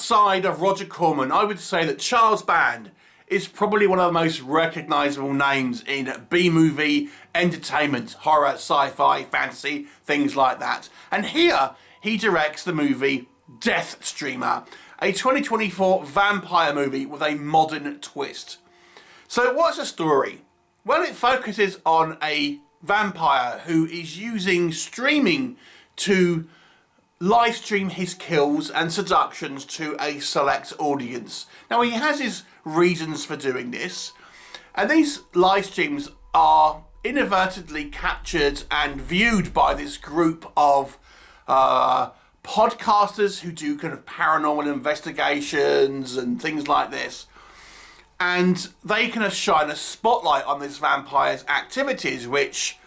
outside of Roger Corman, I would say that Charles Band is probably one of the most recognisable names in B-movie entertainment, horror, sci-fi, fantasy, things like that. And here he directs the movie Death Streamer, a 2024 vampire movie with a modern twist. So what's the story? Well, it focuses on a vampire who is using streaming to live stream his kills and seductions to a select audience. Now, he has his reasons for doing this, and these live streams are inadvertently captured and viewed by this group of podcasters who do kind of paranormal investigations and things like this. And they kind of shine a spotlight on this vampire's activities, which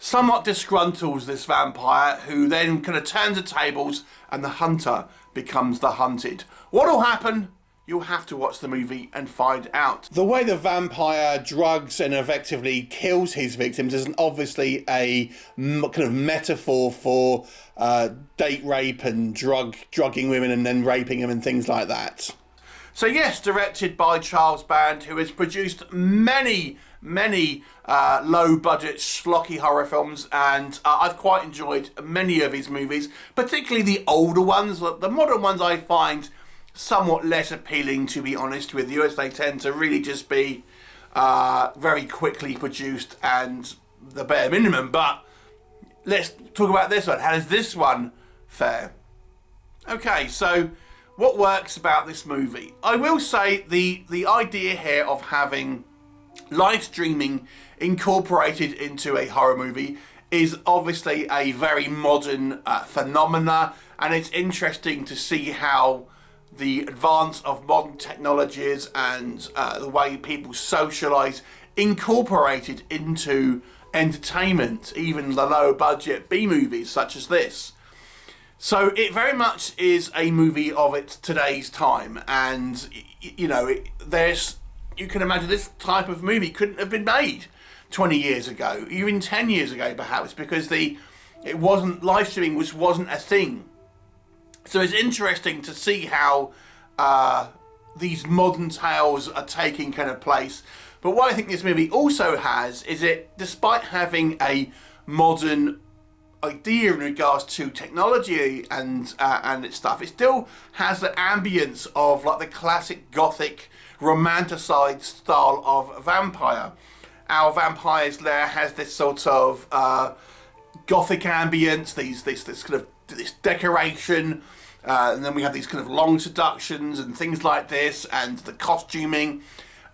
somewhat disgruntles this vampire, who then kind of turns the tables and the hunter becomes the hunted. What will happen? You'll have to watch the movie and find out. The way the vampire drugs and effectively kills his victims is obviously a kind of metaphor for date rape and drugging women and then raping them and things like that. So yes, directed by Charles Band, who has produced many low-budget, schlocky horror films, and I've quite enjoyed many of his movies, particularly the older ones. The modern ones I find somewhat less appealing, to be honest with you, as they tend to really just be very quickly produced and the bare minimum. But let's talk about this one. How does this one fare? Okay, so what works about this movie? I will say the idea here of having live streaming incorporated into a horror movie is obviously a very modern phenomena, and it's interesting to see how the advance of modern technologies and the way people socialise incorporated into entertainment, even the low budget B movies such as this. So it very much is a movie of its today's time, and you know, you can imagine this type of movie couldn't have been made 20 years ago, even 10 years ago perhaps, because live streaming wasn't a thing. So it's interesting to see how these modern tales are taking kind of place. But what I think this movie also has is it, despite having a modern idea in regards to technology and its stuff, it still has the ambience of like the classic gothic romanticized style of vampire. Our vampires there has this sort of gothic ambience, this decoration, and then we have these kind of long seductions and things like this, and the costuming.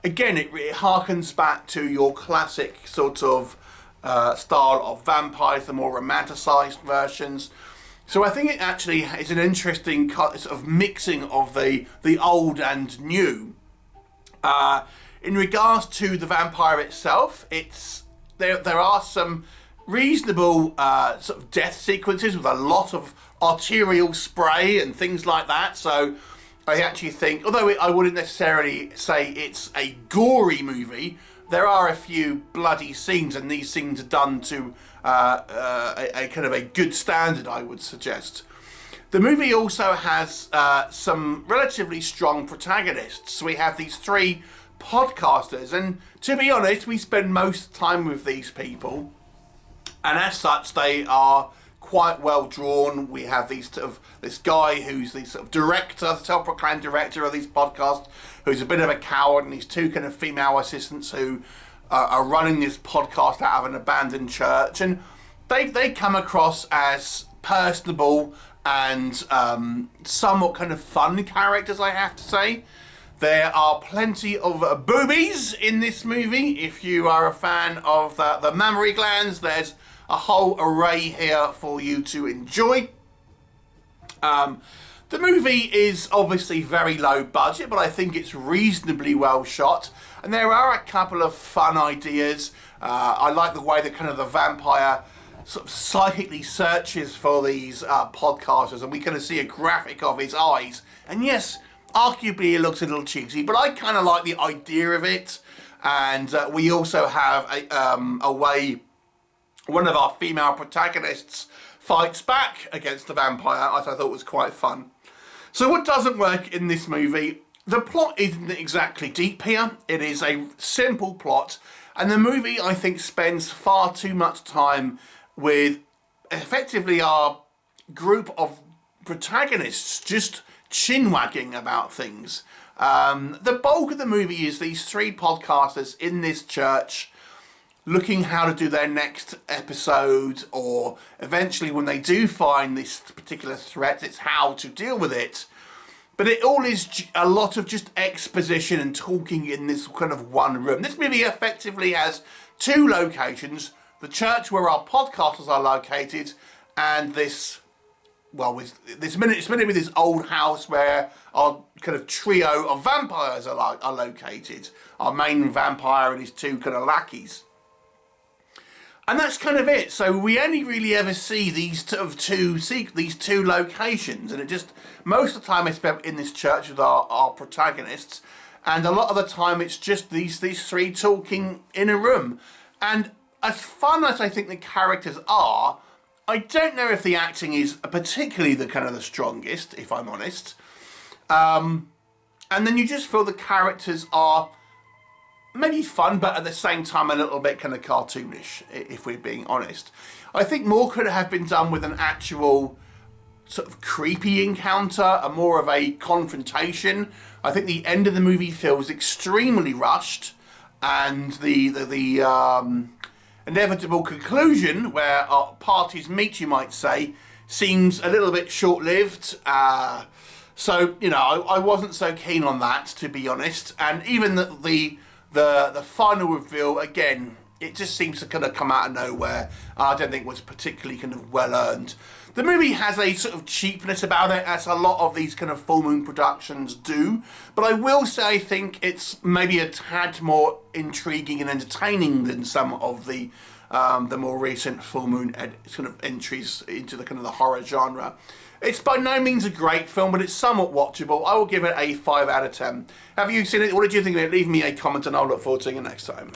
Again, it harkens back to your classic sort of style of vampires, the more romanticized versions. So I think it actually is an interesting sort of mixing of the old and new. In regards to the vampire itself, there are some reasonable sort of death sequences with a lot of arterial spray and things like that. So I actually think, although I wouldn't necessarily say it's a gory movie, there are a few bloody scenes, and these scenes are done to a kind of a good standard, I would suggest. The movie also has some relatively strong protagonists. We have these three podcasters, and to be honest, we spend most time with these people, and as such, they are quite well drawn. We have this guy who's the sort of director, self-proclaimed director of these podcasts, who's a bit of a coward, and these two kind of female assistants who are running this podcast out of an abandoned church, and they come across as personable and somewhat kind of fun characters, I have to say. There are plenty of boobies in this movie. If you are a fan of the mammary glands, there's a whole array here for you to enjoy. The movie is obviously very low budget, but I think it's reasonably well shot. And there are a couple of fun ideas. I like the way that kind of the vampire sort of psychically searches for these podcasters, and we kind of see a graphic of his eyes. And yes, arguably it looks a little cheesy, but I kind of like the idea of it. And we also have a way one of our female protagonists fights back against the vampire, which I thought was quite fun. So what doesn't work in this movie? The plot isn't exactly deep here. It is a simple plot. And the movie, I think, spends far too much time with effectively our group of protagonists just chin-wagging about things. The bulk of the movie is these three podcasters in this church looking how to do their next episode, or eventually when they do find this particular threat, it's how to deal with it. But it all is a lot of just exposition and talking in this kind of one room. This movie effectively has two locations: the church where our podcasters are located, and this, well, it's meant to be this old house where our kind of trio of vampires are located. Our main vampire and his two kind of lackeys. And that's kind of it. So we only really ever see these two locations, and it just, most of the time I spent in this church with our protagonists, and a lot of the time it's just these three talking in a room. And as fun as I think the characters are, I don't know if the acting is particularly the strongest, if I'm honest. And then you just feel the characters are maybe fun, but at the same time a little bit kind of cartoonish, if we're being honest. I think more could have been done with an actual sort of creepy encounter, a more of a confrontation. I think the end of the movie feels extremely rushed, and the inevitable conclusion where our parties meet, you might say, seems a little bit short-lived. So, you know, I wasn't so keen on that, to be honest. And even the final reveal, again, it just seems to kind of come out of nowhere. I don't think was particularly kind of well earned. The movie has a sort of cheapness about it, as a lot of these kind of full moon productions do. But I will say I think it's maybe a tad more intriguing and entertaining than some of the more recent full moon kind of entries into the kind of the horror genre. It's by no means a great film, but it's somewhat watchable. I will give it a 5 out of 10. Have you seen it? What did you think of it? Leave me a comment and I'll look forward to seeing you next time.